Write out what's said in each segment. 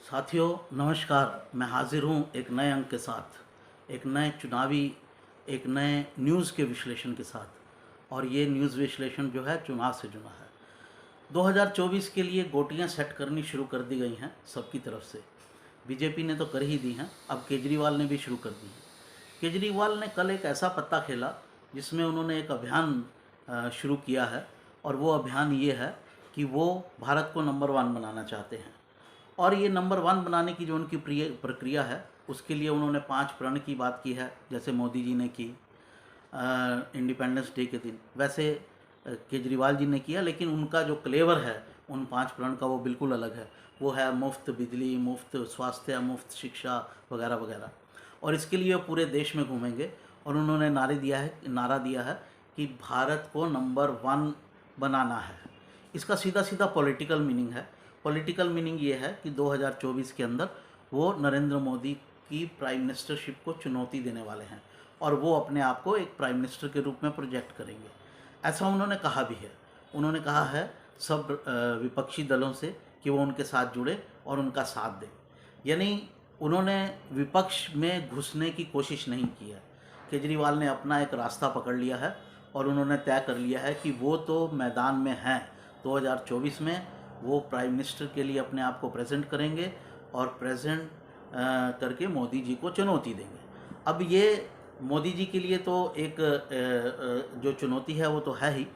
साथियों नमस्कार। मैं हाजिर हूँ एक नए अंक के साथ, एक नए चुनावी, एक नए न्यूज़ के विश्लेषण के साथ। और ये न्यूज़ विश्लेषण जो है चुनाव से जुड़ा है। 2024 के लिए गोटियाँ सेट करनी शुरू कर दी गई हैं सबकी तरफ से। बीजेपी ने तो कर ही दी हैं, अब केजरीवाल ने भी शुरू कर दी है। केजरीवाल ने कल एक ऐसा पत्ता खेला जिसमें उन्होंने एक अभियान शुरू किया है, और वो अभियान ये है कि वो भारत को नंबर 1 बनाना चाहते हैं। और ये नंबर 1 बनाने की जो उनकी प्रिय प्रक्रिया है, उसके लिए उन्होंने 5 प्रण की बात की है, जैसे मोदी जी ने की इंडिपेंडेंस डे के दिन, वैसे केजरीवाल जी ने किया। लेकिन उनका जो क्लेवर है उन 5 प्रण का वो बिल्कुल अलग है। वो है मुफ्त बिजली, मुफ्त स्वास्थ्य, मुफ्त शिक्षा वगैरह वगैरह। और इसके लिए वो पूरे देश में घूमेंगे। और उन्होंने नारा दिया है कि भारत को नंबर 1 बनाना है। इसका सीधा सीधा पॉलिटिकल मीनिंग है। पॉलिटिकल मीनिंग ये है कि 2024 के अंदर वो नरेंद्र मोदी की प्राइम मिनिस्टरशिप को चुनौती देने वाले हैं, और वो अपने आप को एक प्राइम मिनिस्टर के रूप में प्रोजेक्ट करेंगे। ऐसा उन्होंने कहा भी है। उन्होंने कहा है सब विपक्षी दलों से कि वो उनके साथ जुड़े और उनका साथ दें। यानी उन्होंने विपक्ष में घुसने की कोशिश नहीं की है। केजरीवाल ने अपना एक रास्ता पकड़ लिया है और उन्होंने तय कर लिया है कि वो तो मैदान में हैं। 2024 में वो प्राइम मिनिस्टर के लिए अपने आप को प्रेजेंट करेंगे और प्रेजेंट करके मोदी जी को चुनौती देंगे। अब ये मोदी जी के लिए तो एक जो चुनौती है वो तो है ही,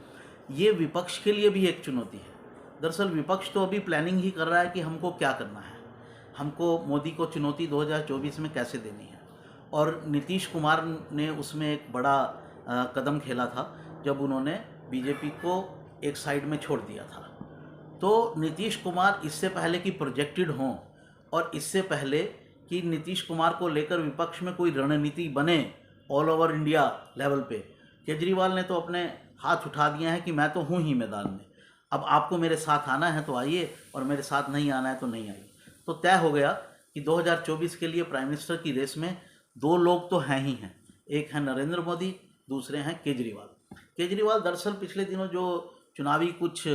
ये विपक्ष के लिए भी एक चुनौती है। दरअसल विपक्ष तो अभी प्लानिंग ही कर रहा है कि हमको क्या करना है, हमको मोदी को चुनौती 2024 में कैसे देनी है। और नीतीश कुमार ने उसमें एक बड़ा कदम खेला था जब उन्होंने बीजेपी को एक साइड में छोड़ दिया था। तो नीतीश कुमार इससे पहले कि प्रोजेक्टेड हों, और इससे पहले कि नीतीश कुमार को लेकर विपक्ष में कोई रणनीति बने ऑल ओवर इंडिया लेवल पे, केजरीवाल ने तो अपने हाथ उठा दिया है कि मैं तो हूँ ही मैदान में। अब आपको मेरे साथ आना है तो आइए, और मेरे साथ नहीं आना है तो नहीं आइए। तो तय हो गया कि 2024 के लिए प्राइम मिनिस्टर की रेस में 2 लोग तो हैं ही हैं। एक है नरेंद्र मोदी, दूसरे हैं केजरीवाल। केजरीवाल दरअसल पिछले दिनों जो चुनावी कुछ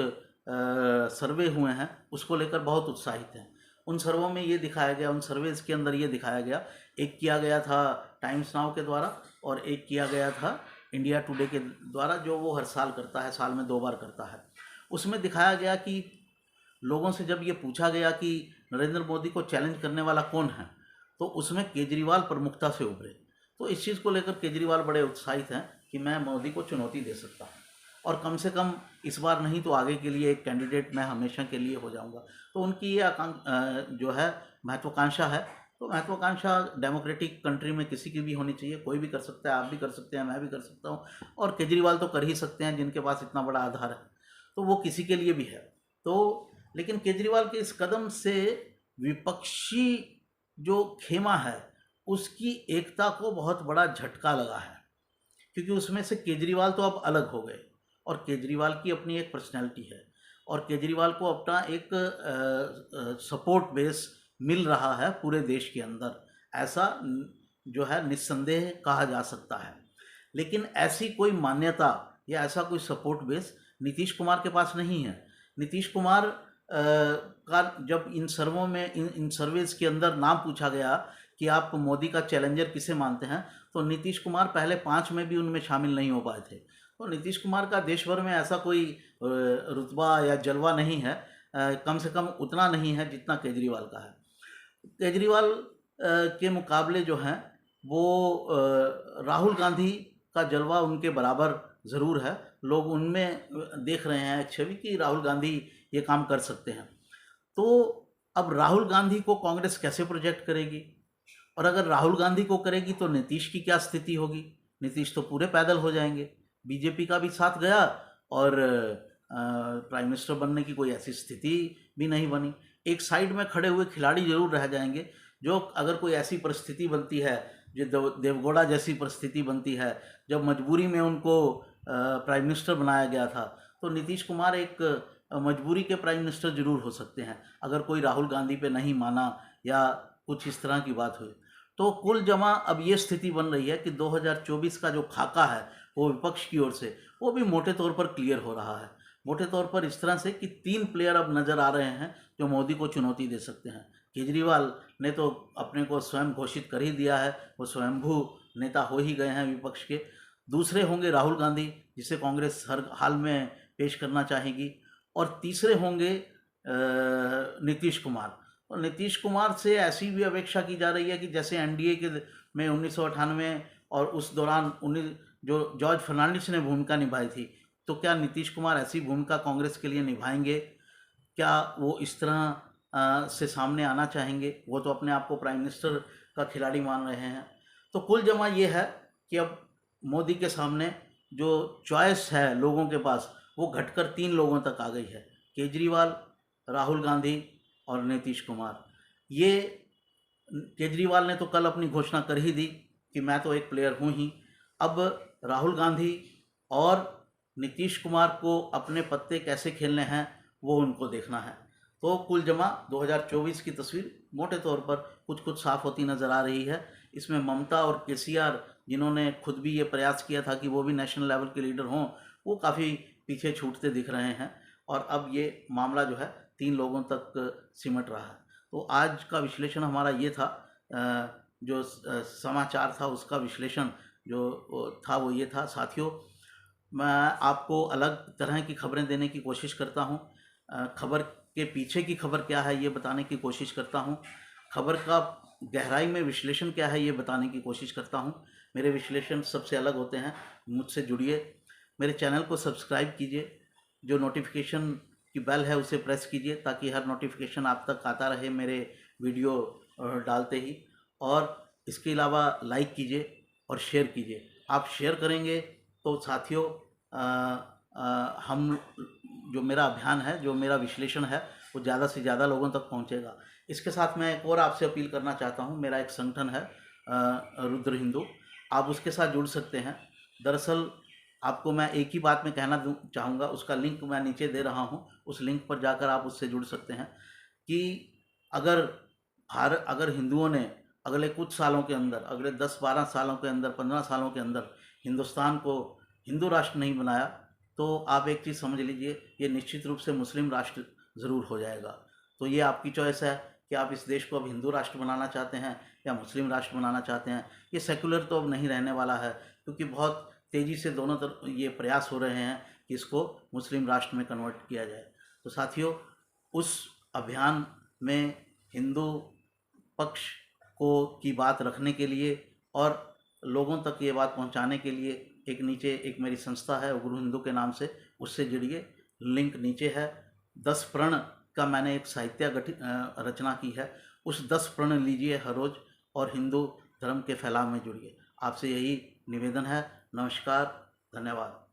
सर्वे हुए हैं उसको लेकर बहुत उत्साहित हैं। उन सर्वों में ये दिखाया गया, उन सर्वेज़ के अंदर ये दिखाया गया, एक किया गया था टाइम्स नाउ के द्वारा और एक किया गया था इंडिया टुडे के द्वारा, जो वो हर साल करता है, साल में 2 बार करता है। उसमें दिखाया गया कि लोगों से जब ये पूछा गया कि नरेंद्र मोदी को चैलेंज करने वाला कौन है, तो उसमें केजरीवाल प्रमुखता से उभरे। तो इस चीज़ को लेकर केजरीवाल बड़े उत्साहित हैं कि मैं मोदी को चुनौती दे सकता हूँ, और कम से कम इस बार नहीं तो आगे के लिए एक कैंडिडेट मैं हमेशा के लिए हो जाऊंगा। तो उनकी ये जो है महत्वाकांक्षा है। तो महत्वाकांक्षा डेमोक्रेटिक कंट्री में किसी की भी होनी चाहिए, कोई भी कर सकता है, आप भी कर सकते हैं, मैं भी कर सकता हूँ, और केजरीवाल तो कर ही सकते हैं जिनके पास इतना बड़ा आधार है। तो वो किसी के लिए भी है। तो लेकिन केजरीवाल के इस कदम से विपक्षी जो खेमा है उसकी एकता को बहुत बड़ा झटका लगा है, क्योंकि उसमें से केजरीवाल तो अब अलग हो गए, और केजरीवाल की अपनी एक पर्सनैलिटी है, और केजरीवाल को अपना एक सपोर्ट बेस मिल रहा है पूरे देश के अंदर, ऐसा जो है निस्संदेह कहा जा सकता है। लेकिन ऐसी कोई मान्यता या ऐसा कोई सपोर्ट बेस नीतीश कुमार के पास नहीं है। नीतीश कुमार का जब इन सर्वों में इन सर्वेज के अंदर नाम पूछा गया कि आप मोदी का चैलेंजर किसे मानते हैं, तो नीतीश कुमार पहले 5 में भी उनमें शामिल नहीं हो पाए थे। तो नीतीश कुमार का देश भर में ऐसा कोई रुतबा या जलवा नहीं है, कम से कम उतना नहीं है जितना केजरीवाल का है। केजरीवाल के मुकाबले जो हैं वो राहुल गांधी का जलवा उनके बराबर ज़रूर है। लोग उनमें देख रहे हैं एक छवि कि राहुल गांधी ये काम कर सकते हैं। तो अब राहुल गांधी को कांग्रेस कैसे प्रोजेक्ट करेगी, और अगर राहुल गांधी को करेगी तो नीतीश की क्या स्थिति होगी? नीतीश तो पूरे पैदल हो जाएंगे। बीजेपी का भी साथ गया और प्राइम मिनिस्टर बनने की कोई ऐसी स्थिति भी नहीं बनी। एक साइड में खड़े हुए खिलाड़ी जरूर रह जाएंगे, जो अगर कोई ऐसी परिस्थिति बनती है, जो देवगौड़ा जैसी परिस्थिति बनती है, जब मजबूरी में उनको प्राइम मिनिस्टर बनाया गया था, तो नीतीश कुमार एक मजबूरी के प्राइम मिनिस्टर जरूर हो सकते हैं, अगर कोई राहुल गांधी पे नहीं माना या कुछ इस तरह की बात हुई। तो कुल जमा अब ये स्थिति बन रही है कि 2024 का जो खाका है वो विपक्ष की ओर से वो भी मोटे तौर पर क्लियर हो रहा है। मोटे तौर पर इस तरह से कि 3 प्लेयर अब नज़र आ रहे हैं जो मोदी को चुनौती दे सकते हैं। केजरीवाल ने तो अपने को स्वयं घोषित कर ही दिया है, वो स्वयंभू नेता हो ही गए हैं विपक्ष के। दूसरे होंगे राहुल गांधी, जिसे कांग्रेस हर हाल में पेश करना चाहेगी। और तीसरे होंगे नीतीश कुमार। और नीतीश कुमार से ऐसी भी अपेक्षा की जा रही है कि जैसे एनडीए के में 1998 और उस दौरान जो जॉर्ज फर्नांडिस ने भूमिका निभाई थी, तो क्या नीतीश कुमार ऐसी भूमिका कांग्रेस के लिए निभाएंगे? क्या वो इस तरह से सामने आना चाहेंगे? वो तो अपने आप को प्राइम मिनिस्टर का खिलाड़ी मान रहे हैं। तो कुल जमा ये है कि अब मोदी के सामने जो चॉइस है लोगों के पास, वो घटकर 3 लोगों तक आ गई है, केजरीवाल, राहुल गांधी और नीतीश कुमार। ये केजरीवाल ने तो कल अपनी घोषणा कर ही दी कि मैं तो एक प्लेयर हूँ ही। अब राहुल गांधी और नीतीश कुमार को अपने पत्ते कैसे खेलने हैं, वो उनको देखना है। तो कुल जमा 2024 की तस्वीर मोटे तौर पर कुछ कुछ साफ होती नज़र आ रही है। इसमें ममता और केसीआर, जिन्होंने खुद भी ये प्रयास किया था कि वो भी नेशनल लेवल के लीडर हों, वो काफ़ी पीछे छूटते दिख रहे हैं। और अब ये मामला जो है 3 लोगों तक सिमट रहा है। तो आज का विश्लेषण हमारा ये था, जो समाचार था उसका विश्लेषण जो था वो ये था। साथियों, मैं आपको अलग तरह की खबरें देने की कोशिश करता हूँ। खबर के पीछे की खबर क्या है ये बताने की कोशिश करता हूँ। खबर का गहराई में विश्लेषण क्या है ये बताने की कोशिश करता हूँ। मेरे विश्लेषण सबसे अलग होते हैं। मुझसे जुड़िए, मेरे चैनल को सब्सक्राइब कीजिए, जो नोटिफिकेशन की बेल है उसे प्रेस कीजिए ताकि हर नोटिफिकेशन आप तक आता रहे मेरे वीडियो डालते ही। और इसके अलावा लाइक कीजिए और शेयर कीजिए। आप शेयर करेंगे तो साथियों, हम जो मेरा अभियान है, जो मेरा विश्लेषण है, वो ज़्यादा से ज़्यादा लोगों तक पहुंचेगा। इसके साथ मैं एक और आपसे अपील करना चाहता हूं। मेरा एक संगठन है रुद्र हिंदू, आप उसके साथ जुड़ सकते हैं। दरअसल आपको मैं एक ही बात में कहना चाहूँगा, उसका लिंक मैं नीचे दे रहा हूँ, उस लिंक पर जाकर आप उससे जुड़ सकते हैं। कि अगर हिंदुओं ने अगले कुछ सालों के अंदर, अगले 10-12 सालों के अंदर, 15 सालों के अंदर हिंदुस्तान को हिंदू राष्ट्र नहीं बनाया, तो आप एक चीज़ समझ लीजिए, ये निश्चित रूप से मुस्लिम राष्ट्र ज़रूर हो जाएगा। तो ये आपकी चॉइस है कि आप इस देश को अब हिंदू राष्ट्र बनाना चाहते हैं या मुस्लिम राष्ट्र बनाना चाहते हैं। ये सेकुलर तो अब नहीं रहने वाला है, क्योंकि बहुत तेज़ी से दोनों तरफ ये प्रयास हो रहे हैं कि इसको मुस्लिम राष्ट्र में कन्वर्ट किया जाए। तो साथियों, उस अभियान में हिंदू पक्ष को की बात रखने के लिए और लोगों तक ये बात पहुंचाने के लिए एक मेरी संस्था है गुरु हिंदू के नाम से, उससे जुड़िए। लिंक नीचे है। 10 प्रण का मैंने एक साहित्य रचना की है, उस 10 प्रण लीजिए हर रोज़ और हिंदू धर्म के फैलाव में जुड़िए। आपसे यही निवेदन है। नमस्कार, धन्यवाद।